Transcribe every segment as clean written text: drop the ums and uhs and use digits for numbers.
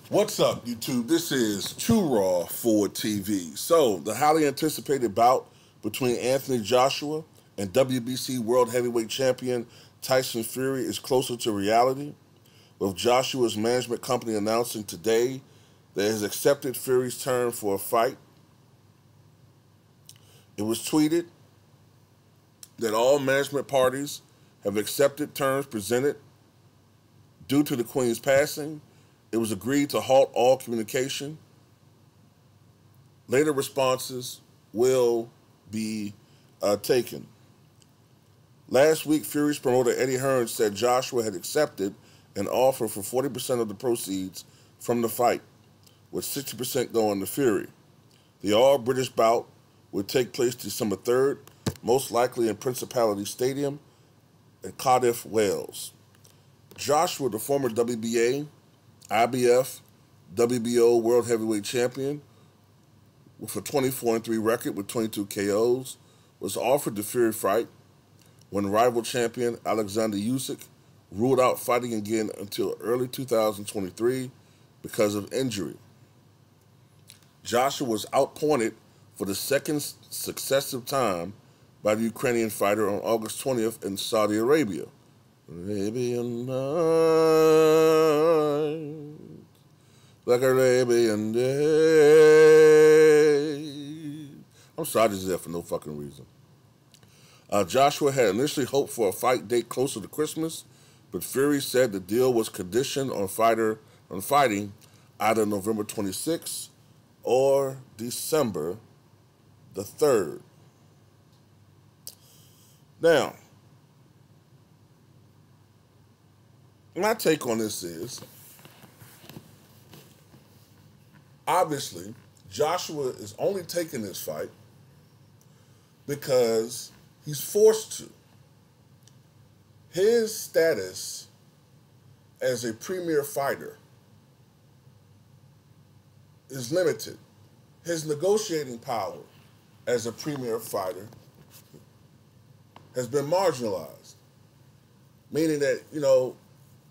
What's up, YouTube? This is True Raw for TV. So, the highly anticipated bout between Anthony Joshua and WBC World Heavyweight Champion Tyson Fury is closer to reality, with Joshua's management company announcing today that it has accepted Fury's term for a fight. It was tweeted that all management parties have accepted terms presented due to the Queen's passing. It was agreed to halt all communication. Later responses will be taken. Last week, Fury's promoter Eddie Hearn said Joshua had accepted an offer for 40% of the proceeds from the fight, with 60% going to Fury. The all-British bout would take place December 3rd, most likely in Principality Stadium in Cardiff, Wales. Joshua, the former WBA, IBF, WBO World Heavyweight Champion with a 24-3 record with 22 KOs, was offered the Fury fight when rival champion Alexander Usyk ruled out fighting again until early 2023 because of injury. Joshua was outpointed for the second successive time by the Ukrainian fighter on August 20th in Saudi Arabia. Arabian night, like Arabian day. I'm sorry, I just did that for no fucking reason. Joshua had initially hoped for a fight date closer to Christmas, but Fury said the deal was conditioned on fighting either November 26th or December the 3rd. Now, my take on this is, obviously, Joshua is only taking this fight because he's forced to. His status as a premier fighter is limited. His negotiating power as a premier fighter has been marginalized, meaning that,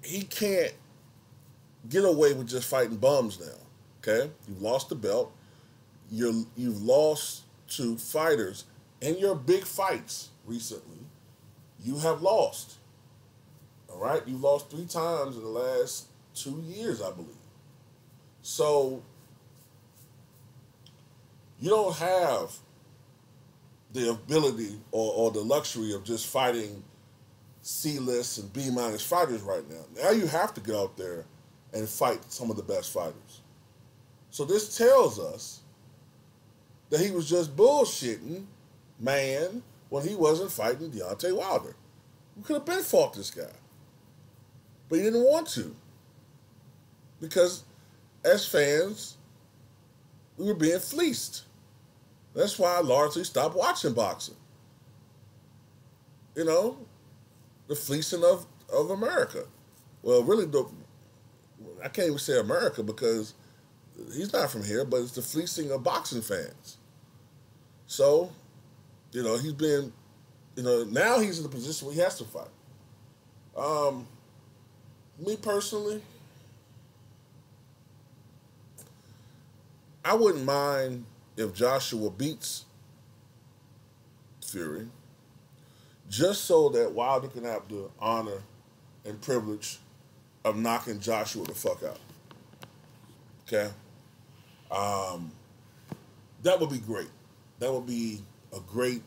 he can't get away with just fighting bums now, okay? You've lost the belt. You've lost to fighters in your big fights recently. You have lost, all right? You've lost 3 times in the last 2 years, I believe. So you don't have the ability or the luxury of just fighting C-list and B- fighters right now. Now you have to get out there and fight some of the best fighters. So this tells us that he was just bullshitting, man, when he wasn't fighting Deontay Wilder. We could have been fought this guy. But he didn't want to. Because as fans, we were being fleeced. That's why I largely stopped watching boxing. The fleecing of America. Well, really, I can't even say America because he's not from here, but it's the fleecing of boxing fans. So, he's been, now he's in a position where he has to fight. Me personally, I wouldn't mind if Joshua beats Fury, just so that Wilder can have the honor and privilege of knocking Joshua the fuck out. Okay? That would be great. That would be a great,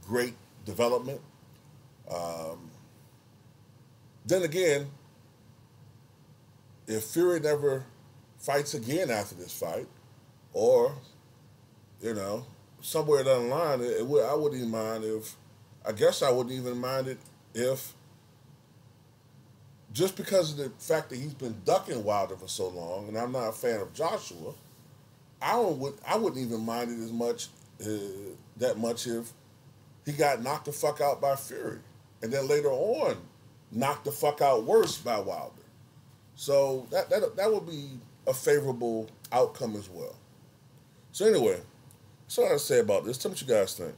great development. Then again, if Fury never fights again after this fight, or, somewhere down the line, I wouldn't even mind if, I guess I wouldn't even mind it if, just because of the fact that he's been ducking Wilder for so long, and I'm not a fan of Joshua, I wouldn't even mind it that much if he got knocked the fuck out by Fury, and then later on knocked the fuck out worse by Wilder. So that would be a favorable outcome as well. So anyway, that's all I have to say about this. Tell me what you guys think.